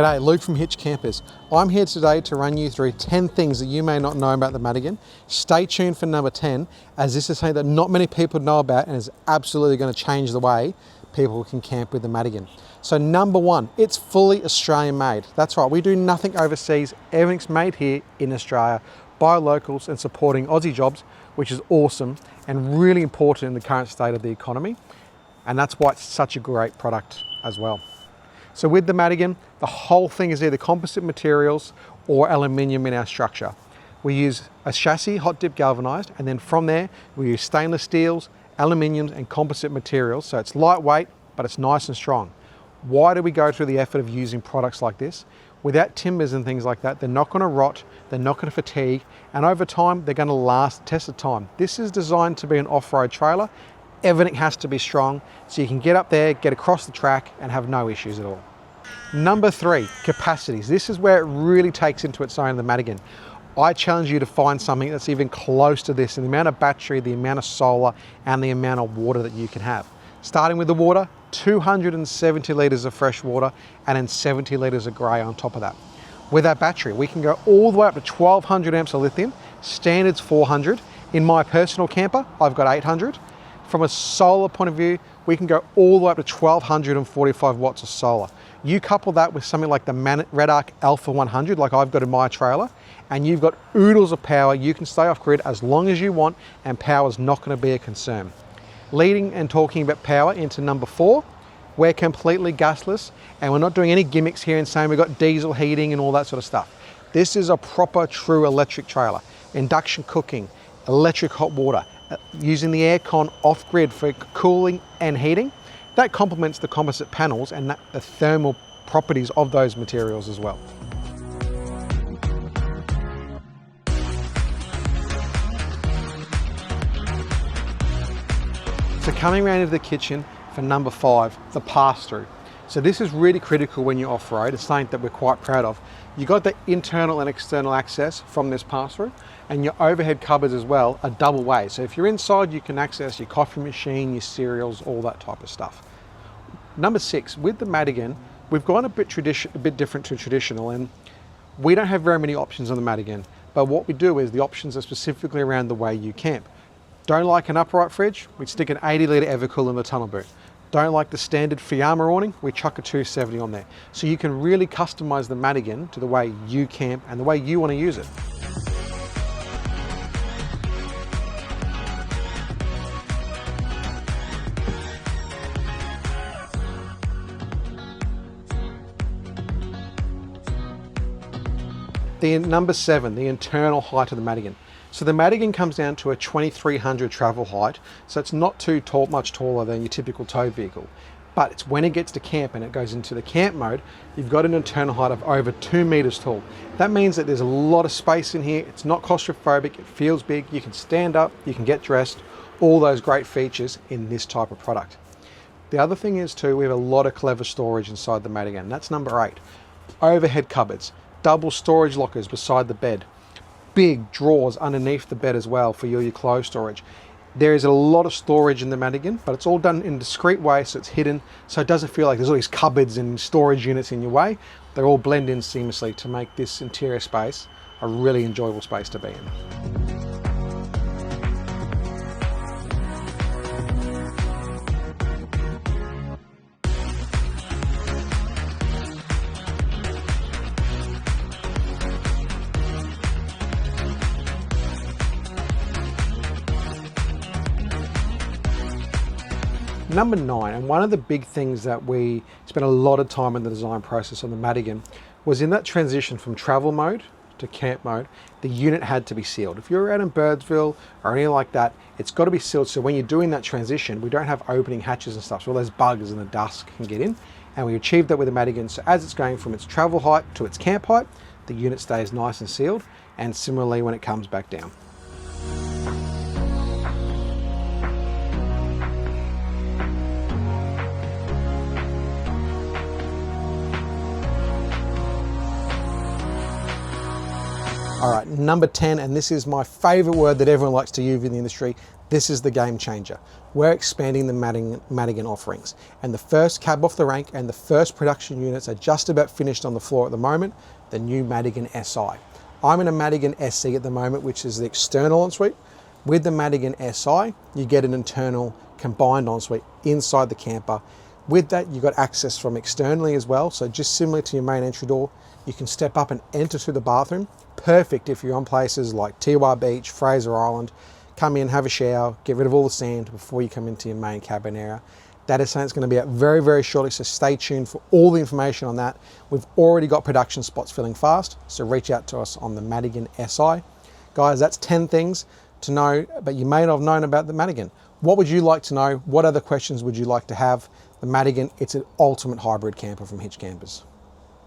G'day, Luke from Hitch Campers. I'm here today to run you through 10 things that you may not know about the Madigan. Stay tuned for number 10, as this is something that not many people know about and is absolutely going to change the way people can camp with the Madigan. So number one, it's fully Australian made. That's right, we do nothing overseas. Everything's made here in Australia by locals and supporting Aussie jobs, which is awesome and really important in the current state of the economy. And that's why it's such a great product as well. So with the Madigan, the whole thing is either composite materials or aluminium in our structure. We use a chassis, hot dip galvanized, and then from there, we use stainless steels, aluminiums, and composite materials. So it's lightweight, but it's nice and strong. Why do we go through the effort of using products like this? Without timbers and things like that, they're not gonna rot, they're not gonna fatigue, and over time, they're gonna last the test of time. This is designed to be an off-road trailer. Everything has to be strong, so you can get up there, get across the track, and have no issues at all. Number three, capacities. This is where it really takes into its own, the Madigan. I challenge you to find something that's even close to this in the amount of battery, the amount of solar, and the amount of water that you can have. Starting with the water, 270 litres of fresh water, and then 70 litres of grey on top of that. With our battery, we can go all the way up to 1200 amps of lithium, standard's 400. In my personal camper, I've got 800. From a solar point of view, we can go all the way up to 1245 watts of solar. You couple that with something like the Red Arc Alpha 100, like I've got in my trailer, and you've got oodles of power. You can stay off grid as long as you want, and power is not going to be a concern. Leading and talking about power into number four, we're completely gasless, and we're not doing any gimmicks here and saying we've got diesel heating and all that sort of stuff. This is a proper, true electric trailer. Induction cooking, electric hot water, using the aircon off grid for cooling and heating. That complements the composite panels and the thermal properties of those materials as well. So coming around into the kitchen for number five, the pass-through. So this is really critical when you off-road. It's something that we're quite proud of. You got the internal and external access from this pass-through, and your overhead cupboards as well are double way. So if you're inside, you can access your coffee machine, your cereals, all that type of stuff. Number six, with the Madigan, we've gone a bit different to traditional, and we don't have very many options on the Madigan, but what we do is the options are specifically around the way you camp. Don't like an upright fridge? We'd stick an 80 litre Evercool in the tunnel boot. Don't like the standard Fiamma awning? We chuck a 270 on there. So you can really customize the Madigan to the way you camp and the way you want to use it. The number seven, the internal height of the Madigan. So the Madigan comes down to a 2300 travel height, so it's not too tall, much taller than your typical tow vehicle. But it's when it gets to camp and it goes into the camp mode, you've got an internal height of over 2 meters tall. That means that there's a lot of space in here. It's not claustrophobic, it feels big, you can stand up, you can get dressed, all those great features in this type of product. The other thing is too, we have a lot of clever storage inside the Madigan. That's number 8. Overhead cupboards, double storage lockers beside the bed, big drawers underneath the bed as well for your clothes storage. There is a lot of storage in the Madigan, but it's all done in a discreet way, so it's hidden, so it doesn't feel like there's all these cupboards and storage units in your way. They all blend in seamlessly to make this interior space a really enjoyable space to be in. Number 9, and one of the big things that we spent a lot of time in the design process on the Madigan was in that transition from travel mode to camp mode, the unit had to be sealed. If you're out in Birdsville or anything like that, it's got to be sealed, so when you're doing that transition, we don't have opening hatches and stuff, so all those bugs and the dust can get in, and we achieved that with the Madigan. So as it's going from its travel height to its camp height, the unit stays nice and sealed, and similarly when it comes back down. All right, number 10, and this is my favorite word that everyone likes to use in the industry. This is the game changer. We're expanding the Madigan offerings, and the first cab off the rank and the first production units are just about finished on the floor at the moment, the new Madigan SI. I'm in a Madigan SE at the moment, which is the external ensuite. With the Madigan SI, you get an internal combined ensuite inside the camper. With that, you've got access from externally as well. So just similar to your main entry door, you can step up and enter through the bathroom. Perfect if you're on places like Tiwa Beach, Fraser Island. Come in, have a shower, get rid of all the sand before you come into your main cabin area. That is something that's going to be out very, very shortly, so stay tuned for all the information on that. We've already got production spots filling fast, so reach out to us on the Madigan SI. Guys, that's 10 things to know, but you may not have known about the Madigan. What would you like to know? What other questions would you like to have? The Madigan, it's an ultimate hybrid camper from Hitch Campers.